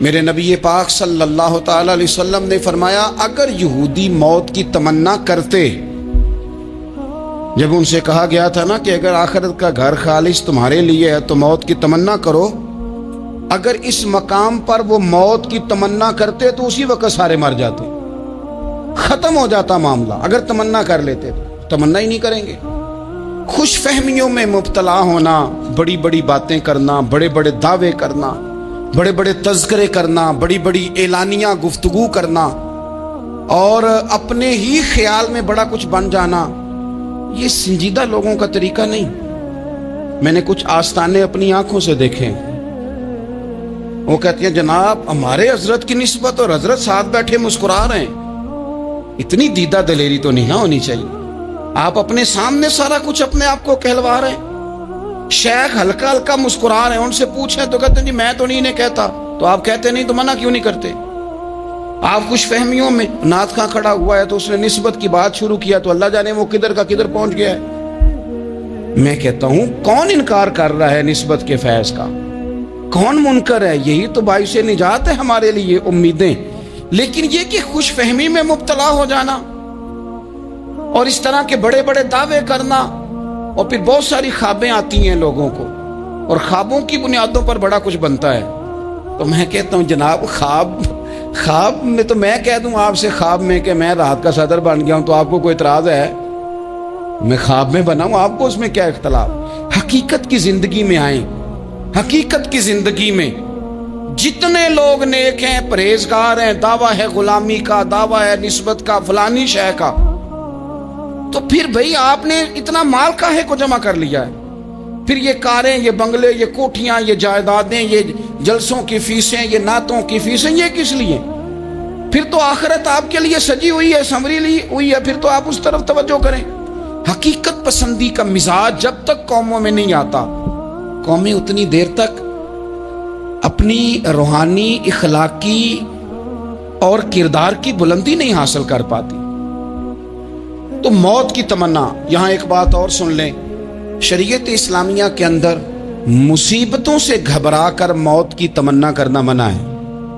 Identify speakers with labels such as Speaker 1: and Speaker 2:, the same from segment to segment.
Speaker 1: میرے نبی پاک صلی اللہ تعالی علیہ وسلم نے فرمایا اگر یہودی موت کی تمنا کرتے، جب ان سے کہا گیا تھا نا کہ اگر آخرت کا گھر خالص تمہارے لیے ہے تو موت کی تمنا کرو، اگر اس مقام پر وہ موت کی تمنا کرتے تو اسی وقت سارے مر جاتے، ختم ہو جاتا معاملہ۔ اگر تمنا کر لیتے تو تمنا ہی نہیں کریں گے۔ خوش فہمیوں میں مبتلا ہونا، بڑی بڑی باتیں کرنا، بڑے بڑے دعوے کرنا، بڑے بڑے تذکرے کرنا، بڑی بڑی اعلانیہ گفتگو کرنا اور اپنے ہی خیال میں بڑا کچھ بن جانا، یہ سنجیدہ لوگوں کا طریقہ نہیں۔ میں نے کچھ آستانے اپنی آنکھوں سے دیکھے، وہ کہتے ہیں جناب ہمارے حضرت کی نسبت اور حضرت ساتھ بیٹھے مسکرا رہے ہیں۔ اتنی دیدہ دلیری تو نہیں ہونی چاہیے۔ آپ اپنے سامنے سارا کچھ اپنے آپ کو کہلوا رہے ہیں۔ شیخ ہلکا ہلکا مسکرا رہے ہیں، ان سے پوچھیں تو کہتے ہیں جی میں تو نہیں کہتا، تو آپ کہتے نہیں تو منع کیوں نہیں کرتے؟ آپ خوش فہمیوں میں، نعت خواں کھڑا ہوا ہے تو اس نے نسبت کی بات شروع کیا تو اللہ جانے وہ کدھر کا کدھر پہنچ گیا ہے۔ میں کہتا ہوں کون انکار کر رہا ہے نسبت کے فیض کا؟ کون منکر ہے؟ یہی تو باعث نجات ہے ہمارے لیے امیدیں۔ لیکن یہ کہ خوش فہمی میں مبتلا ہو جانا اور اس طرح کے بڑے بڑے دعوے کرنا، اور پھر بہت ساری خوابیں آتی ہیں لوگوں کو اور خوابوں کی بنیادوں پر بڑا کچھ بنتا ہے۔ تو میں کہتا ہوں جناب خواب میں تو میں کہہ دوں آپ سے خواب میں کہ میں رات کا صدر بن گیا ہوں تو آپ کو کوئی اعتراض ہے؟ میں خواب میں بنا ہوں، آپ کو اس میں کیا اختلاف؟ حقیقت کی زندگی میں آئیں۔ حقیقت کی زندگی میں جتنے لوگ نیک ہیں، پرہیزگار ہیں، دعویٰ ہے غلامی کا، دعویٰ ہے نسبت کا، فلانی شے کا، تو پھر بھئی آپ نے اتنا مال کاہے کو جمع کر لیا ہے؟ پھر یہ کاریں، یہ بنگلے، یہ کوٹھیاں، یہ جائیدادیں، یہ جلسوں کی فیسیں، یہ نعتوں کی فیسیں، یہ کس لیے؟ پھر تو آخرت آپ کے لیے سجی ہوئی ہے، سنوری ہوئی ہے، پھر تو آپ اس طرف توجہ کریں۔ حقیقت پسندی کا مزاج جب تک قوموں میں نہیں آتا، قومیں اتنی دیر تک اپنی روحانی، اخلاقی اور کردار کی بلندی نہیں حاصل کر پاتی۔ تو موت کی تمنا، یہاں ایک بات اور سن لیں، شریعت اسلامیہ کے اندر مصیبتوں سے گھبرا کر موت کی تمنا کرنا منع ہے۔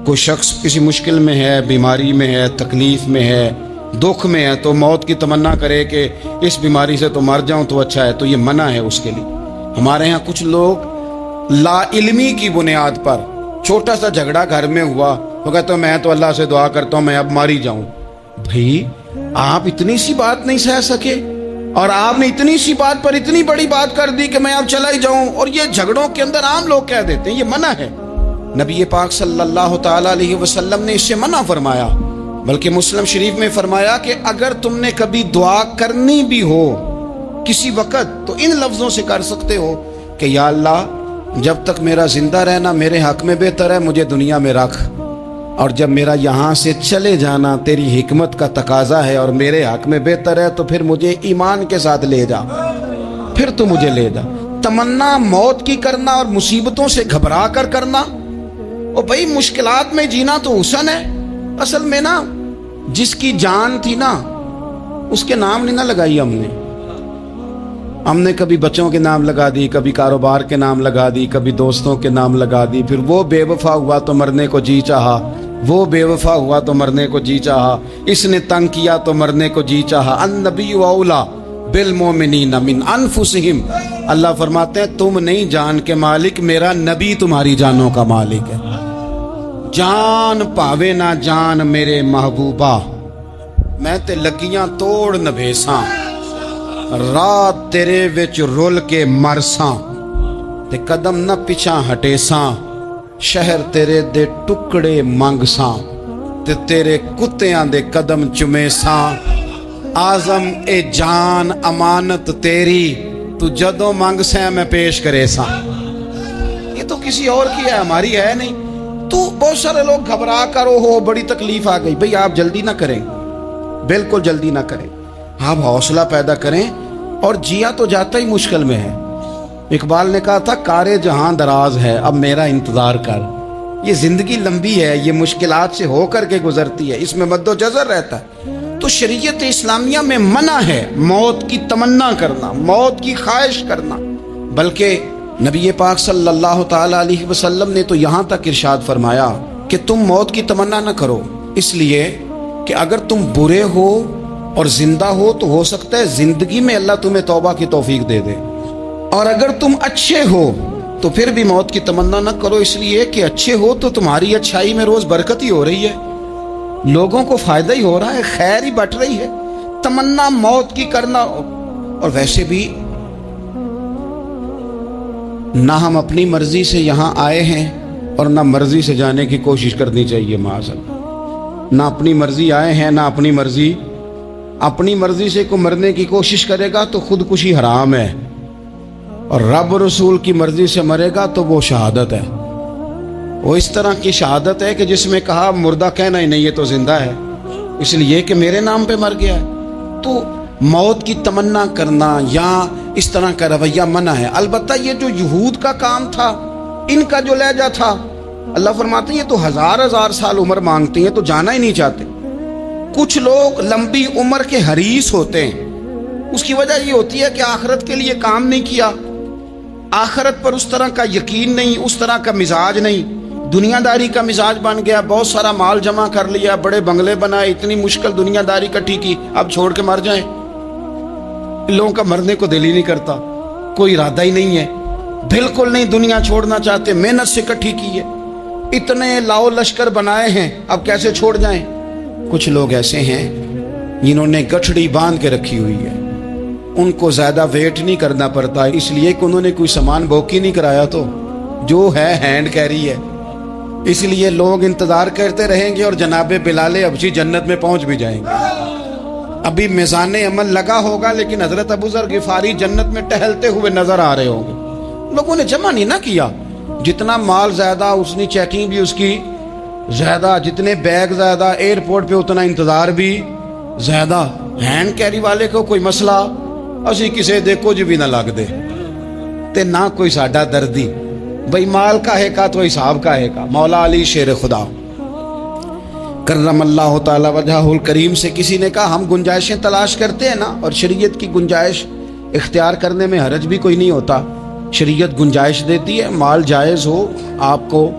Speaker 1: کوئی شخص کسی مشکل میں ہے، بیماری میں ہے، تکلیف میں ہے، دکھ میں ہے، تو موت کی تمنا کرے کہ اس بیماری سے تو مر جاؤں تو اچھا ہے، تو یہ منع ہے اس کے لیے۔ ہمارے ہاں کچھ لوگ لا علمی کی بنیاد پر چھوٹا سا جھگڑا گھر میں ہوا تو کہتے ہیں میں تو اللہ سے دعا کرتا ہوں میں اب مر ہی جاؤں۔ بھئی آپ اتنی سی بات نہیں سہ سکے اور آپ نے اتنی سی بات پر اتنی بڑی بات کر دی کہ میں اب چلا ہی جاؤں، اور یہ جھگڑوں کے اندر عام لوگ کہہ دیتے ہیں یہ منع ہے۔ نبی پاک صلی اللہ تعالی علیہ وسلم نے اس سے منع فرمایا، بلکہ مسلم شریف میں فرمایا کہ اگر تم نے کبھی دعا کرنی بھی ہو کسی وقت تو ان لفظوں سے کر سکتے ہو کہ یا اللہ جب تک میرا زندہ رہنا میرے حق میں بہتر ہے، مجھے دنیا میں رکھ، اور جب میرا یہاں سے چلے جانا تیری حکمت کا تقاضا ہے اور میرے حق میں بہتر ہے تو پھر مجھے ایمان کے ساتھ لے جا، پھر تو مجھے لے جا۔ تمنا موت کی کرنا اور مصیبتوں سے گھبرا کر کرنا، اور بھئی مشکلات میں جینا تو حسن ہے۔ اصل میں نا جس کی جان تھی نا اس کے نام نہیں نہ لگائی ہم نے کبھی بچوں کے نام لگا دی، کبھی کاروبار کے نام لگا دی، کبھی دوستوں کے نام لگا دی، پھر وہ بے وفا ہوا تو مرنے کو جی چاہا، وہ بے وفا ہوا تو مرنے کو جی چاہا، اس نے تنگ کیا تو مرنے کو جی چاہا۔ النبی اولا بالمومنین من انفسہم، اللہ فرماتے ہیں تم نہیں جان کے مالک، میرا نبی تمہاری جانوں کا مالک ہے۔ جان پاوے نہ جان میرے محبوبہ، میں تے لگیاں توڑ نبھیساں، رات تیرے وچ رول کے مرساں، تے قدم نہ پیچھا ہٹیساں، شہر تیرے دے ٹکڑے منگساں، تے تیرے کتیاں دے قدم چمیساں، آزم اے جان امانت تیری، تو جدوں منگ سیں میں پیش کرے ساں۔ یہ تو کسی اور کی ہے، ہماری ہے نہیں۔ تو بہت سارے لوگ گھبرا کر ہو بڑی تکلیف آ گئی، بھئی آپ جلدی نہ کریں، بالکل جلدی نہ کریں، آپ حوصلہ پیدا کریں، اور جیا تو جاتا ہی مشکل میں ہے۔ اقبال نے کہا تھا کارے جہاں دراز ہے اب میرا انتظار کر، یہ زندگی لمبی ہے، یہ مشکلات سے ہو کر کے گزرتی ہے، اس میں مد و جزر رہتا ہے۔ تو شریعت اسلامیہ میں منع ہے موت کی تمنا کرنا، موت کی خواہش کرنا، بلکہ نبی پاک صلی اللہ تعالی علیہ وسلم نے تو یہاں تک ارشاد فرمایا کہ تم موت کی تمنا نہ کرو، اس لیے کہ اگر تم برے ہو اور زندہ ہو تو ہو سکتا ہے زندگی میں اللہ تمہیں توبہ کی توفیق دے دے، اور اگر تم اچھے ہو تو پھر بھی موت کی تمنا نہ کرو، اس لیے کہ اچھے ہو تو تمہاری اچھائی میں روز برکت ہی ہو رہی ہے، لوگوں کو فائدہ ہی ہو رہا ہے، خیر ہی بٹ رہی ہے۔ تمنا موت کی کرنا، اور ویسے بھی نہ ہم اپنی مرضی سے یہاں آئے ہیں اور نہ مرضی سے جانے کی کوشش کرنی چاہیے معاذ اللہ۔ نہ اپنی مرضی آئے ہیں نہ اپنی مرضی سے کو مرنے کی کوشش کرے گا تو خودکشی حرام ہے، اور رب رسول کی مرضی سے مرے گا تو وہ شہادت ہے۔ وہ اس طرح کی شہادت ہے کہ جس میں کہا مردہ کہنا ہی نہیں، یہ تو زندہ ہے، اس لیے کہ میرے نام پہ مر گیا ہے۔ تو موت کی تمنا کرنا یا اس طرح کا رویہ منع ہے۔ البتہ یہ جو یہود کا کام تھا، ان کا جو لہجہ تھا، اللہ فرماتے ہیں یہ تو ہزار سال عمر مانگتے ہیں تو جانا ہی نہیں چاہتے۔ کچھ لوگ لمبی عمر کے حریص ہوتے ہیں، اس کی وجہ یہ ہوتی ہے کہ آخرت کے لیے کام نہیں کیا، آخرت پر اس طرح کا یقین نہیں، اس طرح کا مزاج نہیں، دنیا داری کا مزاج بن گیا، بہت سارا مال جمع کر لیا، بڑے بنگلے بنائے، اتنی مشکل دنیا داری کٹھی کی، اب چھوڑ کے مر جائیں۔ لوگوں کا مرنے کو دل ہی نہیں کرتا، کوئی ارادہ ہی نہیں ہے، بالکل نہیں دنیا چھوڑنا چاہتے، محنت سے کٹھی کی ہے، اتنے لاؤ لشکر بنائے ہیں، اب کیسے چھوڑ جائیں۔ کچھ لوگ ایسے ہیں جنہوں نے گٹھڑی باندھ کے رکھی ہوئی ہے، ان کو زیادہ ویٹ نہیں کرنا پڑتا، اس لیے کہ انہوں نے کوئی سامان بوکی نہیں کرایا، تو جو ہے ہینڈ کیری ہے، اس لیے لوگ انتظار کرتے رہیں گے اور جناب بلال حبشی جنت میں پہنچ بھی جائیں گے۔ ابھی میزان عمل لگا ہوگا لیکن حضرت ابو ذر غفاری جنت میں ٹہلتے ہوئے نظر آ رہے ہوں گے۔ لوگوں نے جمع نہیں نہ کیا، جتنا مال زیادہ اتنی چیکنگ بھی اس کی زیادہ، جتنے بیگ زیادہ، ایئرپورٹ پہ اتنا انتظار بھی زیادہ۔ ہینڈ کیری والے کو کوئی مسئلہ اسی کسے دے کچھ بھی نہ لگ دے تے نہ کوئی ساڈا دردی، بھئی مال کاہے کا تو حساب کاہے کا۔ مولا علی شیر خدا کرم اللہ تعالی وجہہ الکریم سے کسی نے کہا ہم گنجائشیں تلاش کرتے ہیں نا، اور شریعت کی گنجائش اختیار کرنے میں حرج بھی کوئی نہیں ہوتا، شریعت گنجائش دیتی ہے، مال جائز ہو آپ کو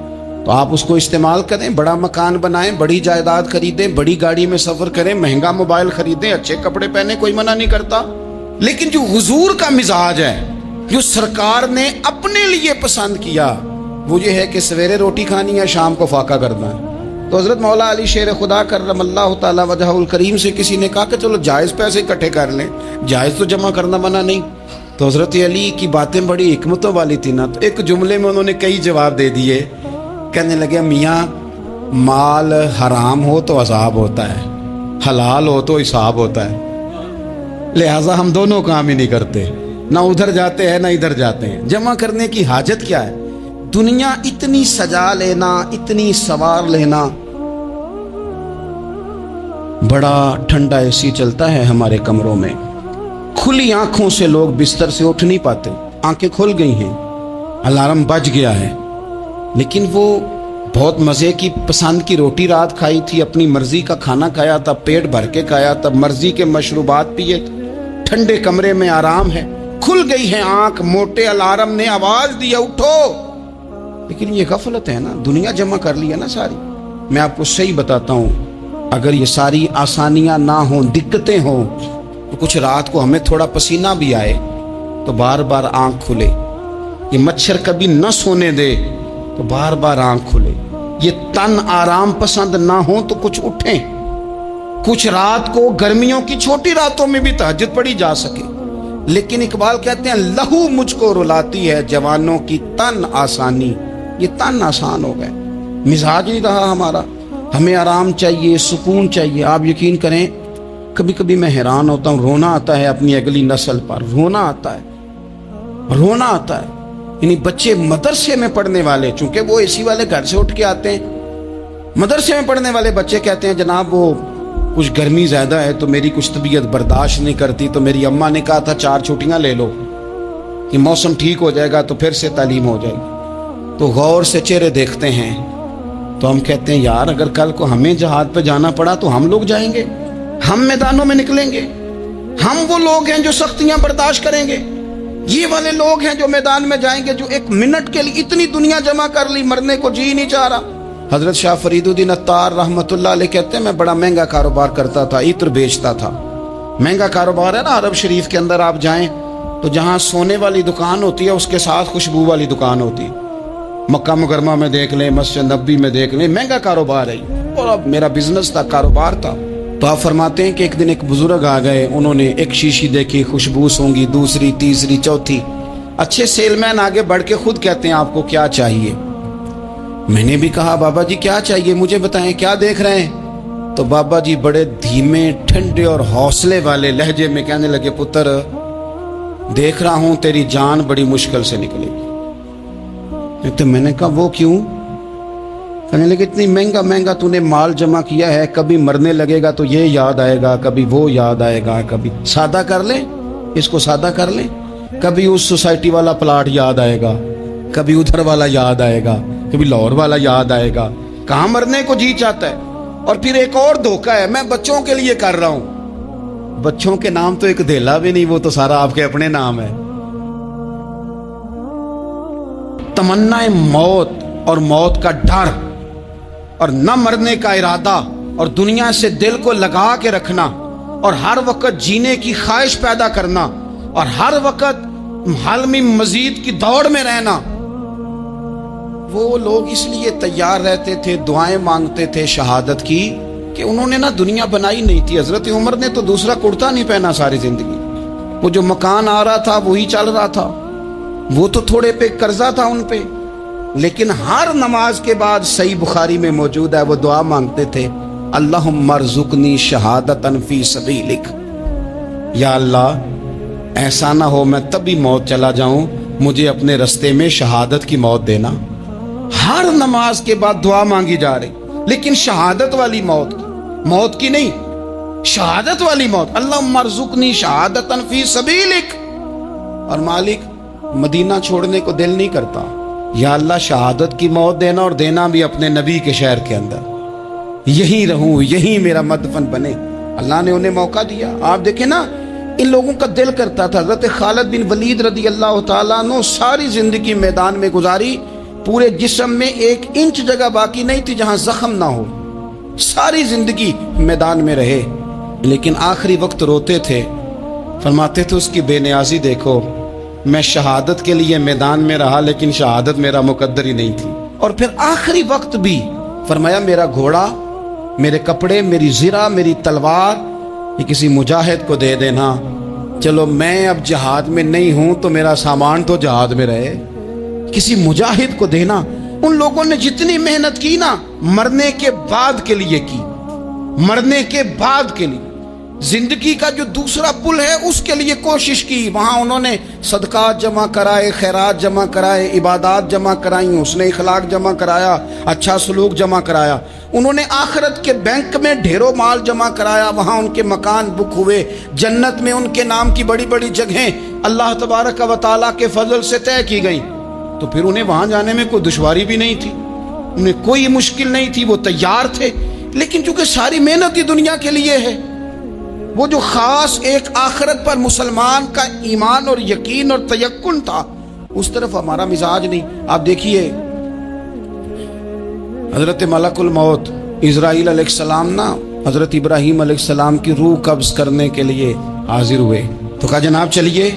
Speaker 1: تو آپ اس کو استعمال کریں، بڑا مکان بنائیں، بڑی جائیداد خریدیں، بڑی گاڑی میں سفر کریں، مہنگا موبائل خریدیں، اچھے کپڑے پہنے، کوئی منع نہیں کرتا۔ لیکن جو حضور کا مزاج ہے، جو سرکار نے اپنے لیے پسند کیا، وہ یہ ہے کہ سویرے روٹی کھانی ہے، شام کو فاقہ کرنا ہے۔ تو حضرت مولا علی شیر خدا کرم اللہ تعالی وجہہ الکریم سے کسی نے کہا کہ چلو جائز پیسے اکٹھے کر لیں، جائز تو جمع کرنا منع نہیں۔ تو حضرت علی کی باتیں بڑی حکمتوں والی تھی نا، تو ایک جملے میں انہوں نے کئی جواب دے دیے، کہنے لگے میاں مال حرام ہو تو عذاب ہوتا ہے، حلال ہو تو حساب ہوتا ہے، لہٰذا ہم دونوں کام ہی نہیں کرتے، نہ ادھر جاتے ہیں نہ ادھر جاتے ہیں۔ جمع کرنے کی حاجت کیا ہے؟ دنیا اتنی سجا لینا، اتنی سوار لینا، بڑا ٹھنڈا اے سی چلتا ہے ہمارے کمروں میں، کھلی آنکھوں سے لوگ بستر سے اٹھ نہیں پاتے، آنکھیں کھل گئی ہیں، الارم بج گیا ہے، لیکن وہ بہت مزے کی پسند کی روٹی رات کھائی تھی، اپنی مرضی کا کھانا کھایا تھا، پیٹ بھر کے کھایا تھا، مرضی کے مشروبات پیے، ٹھنڈے کمرے میں آرام ہے، کھل گئی ہے آنکھ، موٹے الارم نے آواز دیا اٹھو، لیکن یہ غفلت ہے نا، دنیا جمع کر لی ہے نا ساری۔ میں آپ کو صحیح بتاتا ہوں، اگر یہ ساری آسانیاں نہ ہوں، دقتیں ہوں، تو کچھ رات کو ہمیں تھوڑا پسینہ بھی آئے تو بار بار آنکھ کھلے، یہ مچھر کبھی نہ سونے دے تو بار بار آنکھ کھلے، یہ تن آرام پسند نہ ہوں تو کچھ اٹھیں، کچھ رات کو گرمیوں کی چھوٹی راتوں میں بھی تہجد پڑھی جا سکے۔ لیکن اقبال کہتے ہیں لہو مجھ کو رلاتی ہے جوانوں کی تن آسانی، یہ تن آسان ہو گئے، مزاج نہیں رہا ہمارا، ہمیں آرام چاہیے، سکون چاہیے۔ آپ یقین کریں کبھی کبھی میں حیران ہوتا ہوں، رونا آتا ہے اپنی اگلی نسل پر، رونا آتا ہے، یعنی بچے مدرسے میں پڑھنے والے، چونکہ وہ اے سی والے گھر سے اٹھ کے آتے ہیں، مدرسے میں پڑھنے والے بچے کہتے ہیں جناب وہ کچھ گرمی زیادہ ہے تو میری کچھ طبیعت برداشت نہیں کرتی، تو میری اماں نے کہا تھا 4 چھٹیاں لے لو کہ موسم ٹھیک ہو جائے گا تو پھر سے تعلیم ہو جائے گی۔ تو غور سے چہرے دیکھتے ہیں تو ہم کہتے ہیں یار اگر کل کو ہمیں جہاد پہ جانا پڑا تو ہم لوگ جائیں گے، ہم میدانوں میں نکلیں گے، ہم وہ لوگ ہیں جو سختیاں برداشت کریں گے، یہ والے لوگ ہیں جو میدان میں جائیں گے، جو 1 منٹ کے لیے اتنی دنیا جمع کر لی، مرنے کو جی نہیں چاہ رہا، حضرت شاہ فریدالدین عطار رحمۃ اللہ علیہ کہتے ہیں میں بڑا مہنگا کاروبار کرتا تھا، عطر بیچتا تھا۔ مہنگا کاروبار ہے نا، عرب شریف کے اندر آپ جائیں تو جہاں سونے والی دکان ہوتی ہے اس کے ساتھ خوشبو والی دکان ہوتی ہے۔ مکہ مکرمہ میں دیکھ لیں، مسجد نبوی میں دیکھ لیں، مہنگا کاروبار ہے یہ۔ اور اب میرا بزنس تھا، کاروبار تھا۔ تو آپ فرماتے ہیں کہ ایک دن ایک بزرگ آ گئے، انہوں نے ایک شیشی دیکھی، خوشبو سونگی، دوسری، تیسری، چوتھی۔ اچھے سیل مین آگے بڑھ کے خود کہتے ہیں آپ کو کیا چاہیے؟ میں نے بھی کہا بابا جی کیا چاہیے مجھے بتائیں، کیا دیکھ رہے ہیں؟ تو بابا جی بڑے دھیمے، ٹھنڈے اور حوصلے والے لہجے میں کہنے لگے، پتر دیکھ رہا ہوں تیری جان بڑی مشکل سے نکلے گی۔ تو میں نے کہا وہ کیوں؟ کہنے لگے اتنی مہنگا مہنگا تو نے مال جمع کیا ہے، کبھی مرنے لگے گا تو یہ یاد آئے گا، کبھی وہ یاد آئے گا، کبھی سادہ کر لیں اس کو، سادہ کر لیں، کبھی اس سوسائٹی والا پلاٹ یاد آئے گا، کبھی ادھر والا یاد آئے گا، کبھی لاہور والا یاد آئے گا۔ کہاں مرنے کو جی چاہتا ہے۔ اور پھر ایک اور دھوکہ ہے، میں بچوں کے لیے کر رہا ہوں۔ بچوں کے نام تو ایک دھیلا بھی نہیں، وہ تو سارا آپ کے اپنے نام ہے۔ تمنا موت اور موت کا ڈر اور نہ مرنے کا ارادہ اور دنیا سے دل کو لگا کے رکھنا اور ہر وقت جینے کی خواہش پیدا کرنا اور ہر وقت حل میں مزید کی دوڑ میں رہنا، وہ لوگ اس لیے تیار رہتے تھے، دعائیں مانگتے تھے شہادت کی، کہ انہوں نے نا دنیا بنائی نہیں تھی۔ حضرت عمر نے تو دوسرا کرتا نہیں پہنا ساری زندگی، وہ جو مکان آ رہا تھا وہی چل رہا تھا، وہ تو تھوڑے پہ قرضہ تھا ان پہ، لیکن ہر نماز کے بعد صحیح بخاری میں موجود ہے وہ دعا مانگتے تھے، اللہم ارزقنی شہادتاً فی سبیلک، یا اللہ ایسا نہ ہو میں تبھی موت چلا جاؤں، مجھے اپنے رستے میں شہادت کی موت دینا۔ ہر نماز کے بعد دعا مانگی جا رہی، لیکن شہادت والی موت کی نہیں، شہادت والی موت، اللہم ارزقنی شہادتاً فی سبیلک۔ اور مالک مدینہ چھوڑنے کو دل نہیں کرتا، یا اللہ شہادت کی موت دینا، اور دینا بھی اپنے نبی کے شہر کے اندر، یہیں رہوں، یہیں میرا مدفن بنے۔ اللہ نے انہیں موقع دیا۔ آپ دیکھیں نا ان لوگوں کا دل کرتا تھا۔ حضرت خالد بن ولید رضی اللہ تعالیٰ عنہ ساری زندگی میدان میں گزاری، پورے جسم میں 1 انچ جگہ باقی نہیں تھی جہاں زخم نہ ہو، ساری زندگی میدان میں رہے، لیکن آخری وقت روتے تھے، فرماتے تھے اس کی بے نیازی دیکھو، میں شہادت کے لیے میدان میں رہا لیکن شہادت میرا مقدر ہی نہیں تھی۔ اور پھر آخری وقت بھی فرمایا میرا گھوڑا، میرے کپڑے، میری زرہ، میری تلوار یہ کسی مجاہد کو دے دینا، چلو میں اب جہاد میں نہیں ہوں تو میرا سامان تو جہاد میں رہے، کسی مجاہد کو دینا۔ ان لوگوں نے جتنی محنت کی نا مرنے کے بعد کے لیے کی، مرنے کے بعد کے لیے، زندگی کا جو دوسرا پل ہے اس کے لیے کوشش کی، وہاں انہوں نے صدقات جمع کرائے، خیرات جمع کرائے، عبادات جمع کرائیں، حسن اخلاق جمع کرایا، اچھا سلوک جمع کرایا، انہوں نے آخرت کے بینک میں ڈھیروں مال جمع کرایا، وہاں ان کے مکان بک ہوئے، جنت میں ان کے نام کی بڑی بڑی جگہیں اللہ تبارک و تعالیٰ کے فضل سے طے کی گئیں، تو پھر انہیں وہاں جانے میں کوئی دشواری بھی نہیں تھی، انہیں کوئی مشکل نہیں تھی، وہ تیار تھے۔ لیکن چونکہ ساری محنت ہی دنیا کے لیے ہے، وہ جو خاص ایک آخرت پر مسلمان کا ایمان اور یقین اور تیقن تھا، اس طرف ہمارا مزاج نہیں۔ آپ دیکھیے حضرت ملک الموت اسرائیل علیہ السلام نا حضرت ابراہیم علیہ السلام کی روح قبض کرنے کے لیے حاضر ہوئے، تو کہا جناب چلیے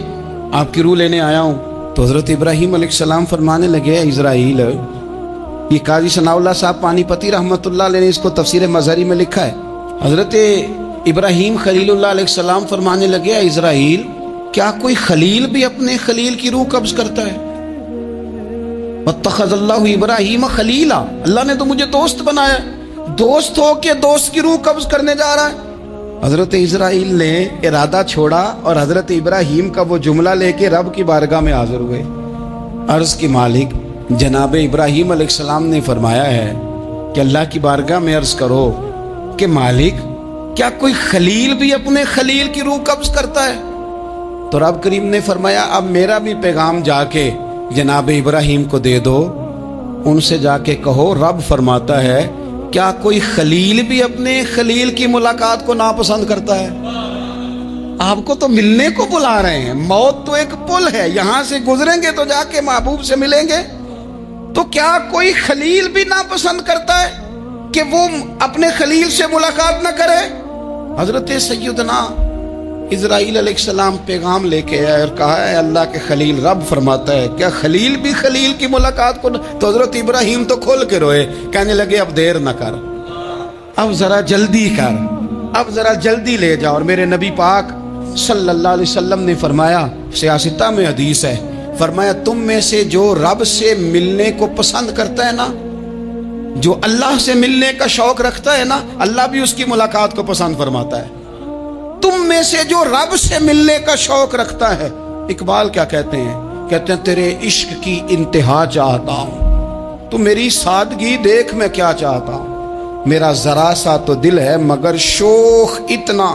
Speaker 1: آپ کی روح لینے آیا ہوں۔ تو حضرت ابراہیم علیہ السلام فرمانے لگے، اسرائیل، یہ قاضی ثناء اللہ صاحب پانی پتی رحمۃ اللہ علیہ نے اس کو تفسیر مظہری میں لکھا ہے۔ حضرت ابراہیم خلیل اللہ علیہ السلام فرمانے لگے، اسرائیل کیا کوئی خلیل بھی اپنے خلیل کی روح قبض کرتا ہے؟ واتخذ اللہ ابراہیم خلیلا، اللہ نے تو مجھے دوست بنایا، دوست ہو کے دوست کی روح قبض کرنے جا رہا ہے۔ حضرت اسرائیل نے ارادہ چھوڑا اور حضرت ابراہیم کا وہ جملہ لے کے رب کی بارگاہ میں حاضر ہوئے۔ عرض کی مالک جناب ابراہیم علیہ السلام نے فرمایا ہے کہ اللہ کی بارگاہ میں عرض کرو کہ مالک کیا کوئی خلیل بھی اپنے خلیل کی روح قبض کرتا ہے؟ تو رب کریم نے فرمایا اب میرا بھی پیغام جا کے جناب ابراہیم کو دے دو، ان سے جا کے کہو رب فرماتا ہے کیا کوئی خلیل بھی اپنے خلیل کی ملاقات کو ناپسند کرتا ہے؟ آپ کو تو ملنے کو بلا رہے ہیں، موت تو ایک پل ہے، یہاں سے گزریں گے تو جا کے محبوب سے ملیں گے، تو کیا کوئی خلیل بھی ناپسند کرتا ہے کہ وہ اپنے خلیل سے ملاقات نہ کرے؟ حضرت سیدنا اسرائیل علیہ السلام پیغام لے کے آئے اور کہا ہے اللہ کے خلیل رب فرماتا ہے کیا خلیل بھی خلیل کی ملاقات کو؟ تو حضرت ابراہیم تو کھول کے روئے، کہنے لگے اب دیر نہ کر، اب ذرا جلدی کر، اب ذرا جلدی لے جا۔ اور میرے نبی پاک صلی اللہ علیہ وسلم نے فرمایا، سیاستہ میں حدیث ہے، فرمایا تم میں سے جو رب سے ملنے کو پسند کرتا ہے نا، جو اللہ سے ملنے کا شوق رکھتا ہے نا، اللہ بھی اس کی ملاقات کو پسند فرماتا ہے۔ تم میں سے جو رب سے ملنے کا شوق رکھتا ہے، اقبال کیا کہتے ہیں؟ کہتے ہیں تیرے عشق کی انتہا چاہتا ہوں، تو میری سادگی دیکھ میں کیا چاہتا ہوں، میرا ذرا سا تو دل ہے مگر شوق اتنا،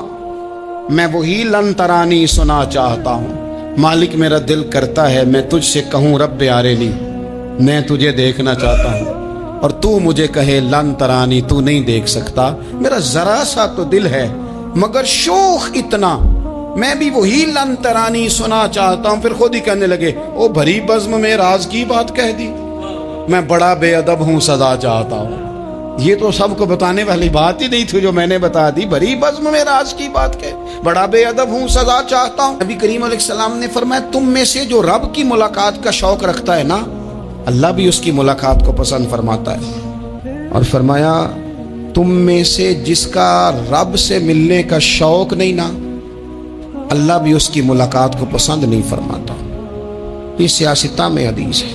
Speaker 1: میں وہی لن ترانی سنا چاہتا ہوں، مالک میرا دل کرتا ہے میں تجھ سے کہوں رب آرینی، میں تجھے دیکھنا چاہتا ہوں، اور تو مجھے کہے لن ترانی، تو نہیں دیکھ سکتا، میرا ذرا سا تو دل ہے مگر شوق اتنا، میں بھی وہی لن ترانی سنا چاہتا ہوں۔ پھر خود ہی کہنے لگے او بھری بزم میں راز کی بات کہہ دی، میں بڑا بے ادب ہوں سزا چاہتا ہوں۔ یہ تو سب کو بتانے والی بات ہی نہیں تھی جو میں نے بتا دی، بھری بزم میں راز کی بات کہ بڑا بے ادب ہوں سزا چاہتا ہوں۔ نبی کریم علیہ السلام نے فرمایا تم میں سے جو رب کی ملاقات کا شوق رکھتا ہے نا، اللہ بھی اس کی ملاقات کو پسند فرماتا ہے۔ اور فرمایا تم میں سے جس کا رب سے ملنے کا شوق نہیں نا، اللہ بھی اس کی ملاقات کو پسند نہیں فرماتا۔ یہ سیاستہ میں حدیث ہے،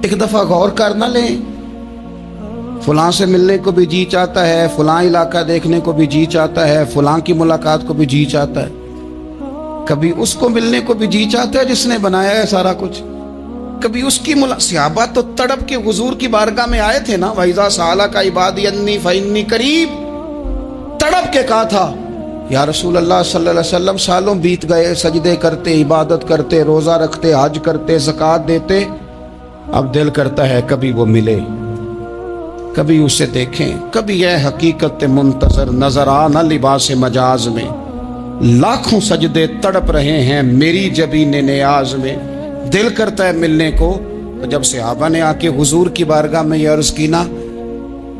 Speaker 1: ایک دفعہ غور کر نہ لیں، فلاں سے ملنے کو بھی جی چاہتا ہے، فلاں علاقہ دیکھنے کو بھی جی چاہتا ہے، فلاں کی ملاقات کو بھی جی چاہتا ہے، کبھی اس کو ملنے کو بھی جی چاہتا ہے جس نے بنایا ہے سارا کچھ، کبھی اس کی صحابہ تو تڑپ کے حضور کی بارگاہ میں آئے تھے نا، وَإِذَا سَأَلَكَ عِبَادِي عَنِّي فَإِنِّي قَرِيبٌ، تڑپ کے کہا تھا یا رسول اللہ صلی اللہ علیہ وسلم سالوں بیت گئے، سجدے کرتے، عبادت کرتے، روزہ رکھتے، حج کرتے، زکوٰۃ دیتے، اب دل کرتا ہے کبھی وہ ملے، کبھی اسے دیکھیں، کبھی یہ حقیقت منتظر نظر آنا لباس مجاز میں، لاکھوں سجدے تڑپ رہے ہیں میری جبین نیاز میں، دل کرتا ہے ملنے کو۔ تو جب صحابہ نے آ کے حضور کی بارگاہ میں یہ عرض کی نا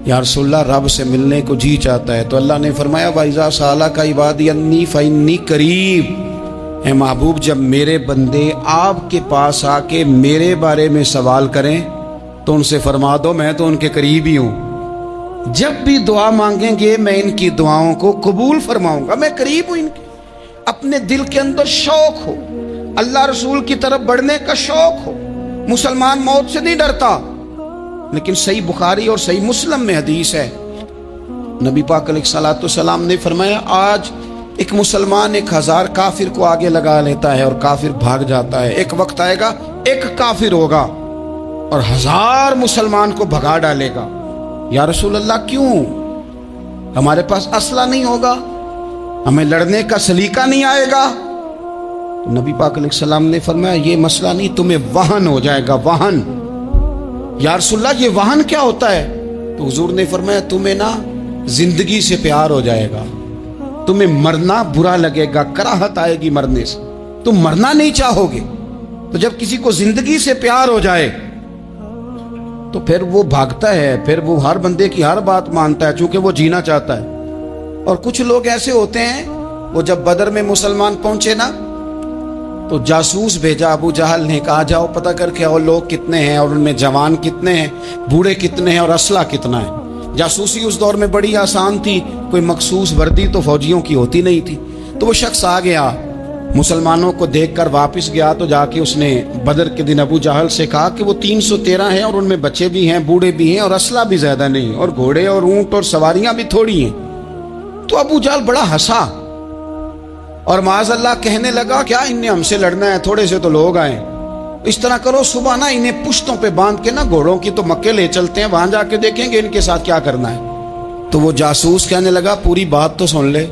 Speaker 1: یا رسول اللہ رب سے ملنے کو جی چاہتا ہے، تو اللہ نے فرمایا وَإِذَا سَأَلَكَ عِبَادِي عَنِّي فَإِنِّي قَرِيبٌ، اے محبوب جب میرے بندے آپ کے پاس آ کے میرے بارے میں سوال کریں تو ان سے فرما دو میں تو ان کے قریب ہی ہوں، جب بھی دعا مانگیں گے میں ان کی دعاؤں کو قبول فرماؤں گا، میں قریب ہوں ان کے۔ اپنے دل کے اندر شوق ہو، اللہ رسول کی طرف بڑھنے کا شوق ہو، مسلمان موت سے نہیں ڈرتا۔ لیکن صحیح بخاری اور صحیح مسلم میں حدیث ہے، نبی پاک علیہ الصلوۃ والسلام نے فرمایا آج ایک مسلمان 1000 کافر کو آگے لگا لیتا ہے اور کافر بھاگ جاتا ہے، ایک وقت آئے گا ایک کافر ہوگا اور 1000 مسلمان کو بھگا ڈالے گا۔ یا رسول اللہ کیوں؟ ہمارے پاس اسلحہ نہیں ہوگا، ہمیں لڑنے کا سلیقہ نہیں آئے گا۔ نبی پاک علیہ السلام نے فرمایا یہ مسئلہ نہیں، تمہیں وہن ہو جائے گا، وہن۔ یا رسول اللہ یہ وہن کیا ہوتا ہے؟ تو حضور نے فرمایا تمہیں نا زندگی سے پیار ہو جائے گا، تمہیں مرنا برا لگے گا، کراہت آئے گی مرنے سے، تم مرنا نہیں چاہو گے۔ تو جب کسی کو زندگی سے پیار ہو جائے تو پھر وہ بھاگتا ہے، پھر وہ ہر بندے کی ہر بات مانتا ہے چونکہ وہ جینا چاہتا ہے۔ اور کچھ لوگ ایسے ہوتے ہیں، وہ جب بدر میں مسلمان پہنچے نا تو جاسوس بھیجا ابو جہل نے، کہا جاؤ پتہ کر کے آؤ لوگ کتنے ہیں اور ان میں جوان کتنے ہیں، بوڑھے کتنے ہیں اور اسلحہ کتنا ہے۔ جاسوسی اس دور میں بڑی آسان تھی، کوئی مخصوص وردی تو فوجیوں کی ہوتی نہیں تھی۔ تو وہ شخص آ گیا، مسلمانوں کو دیکھ کر واپس گیا، تو جا کے اس نے بدر کے دن ابو جہل سے کہا کہ وہ 313 ہیں اور ان میں بچے بھی ہیں، بوڑھے بھی ہیں اور اسلحہ بھی زیادہ نہیں، اور گھوڑے اور اونٹ اور سواریاں بھی تھوڑی ہیں۔ تو ابو جہل بڑا ہنسا اور معاذ اللہ کہنے لگا کیا انہیں ہم سے لڑنا ہے، تھوڑے سے تو لوگ آئیں، اس طرح کرو صبح نا انہیں پشتوں پہ باندھ کے نا گھوڑوں کی تو مکے لے چلتے ہیں، وہاں جا کے دیکھیں گے ان کے ساتھ کیا کرنا ہے۔ تو وہ جاسوس کہنے لگا پوری بات تو سن لے۔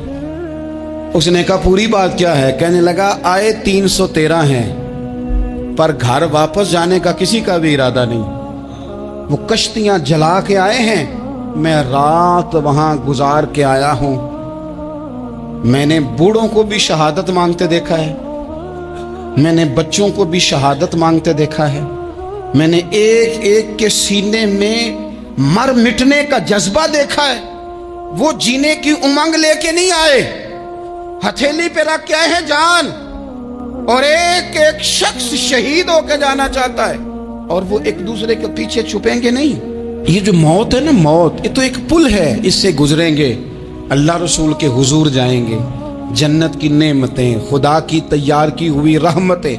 Speaker 1: اس نے کہا پوری بات کیا ہے؟ کہنے لگا آئے 313 ہیں پر گھر واپس جانے کا کسی کا بھی ارادہ نہیں، وہ کشتیاں جلا کے آئے ہیں، میں رات وہاں گزار کے آیا ہوں، میں نے بوڑھوں کو بھی شہادت مانگتے دیکھا ہے، میں نے بچوں کو بھی شہادت مانگتے دیکھا ہے، میں نے ایک ایک کے سینے میں مر مٹنے کا جذبہ دیکھا ہے. وہ جینے کی امنگ لے کے نہیں آئے, ہتھیلی پہ رکھ کے آئے ہیں جان, اور ایک ایک شخص شہید ہو کے جانا چاہتا ہے, اور وہ ایک دوسرے کے پیچھے چھپیں گے نہیں. یہ جو موت ہے نا, موت یہ تو ایک پل ہے, اس سے گزریں گے, اللہ رسول کے حضور جائیں گے, جنت کی نعمتیں, خدا کی تیار کی ہوئی رحمتیں,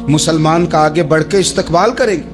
Speaker 1: مسلمان کا آگے بڑھ کے استقبال کریں گے.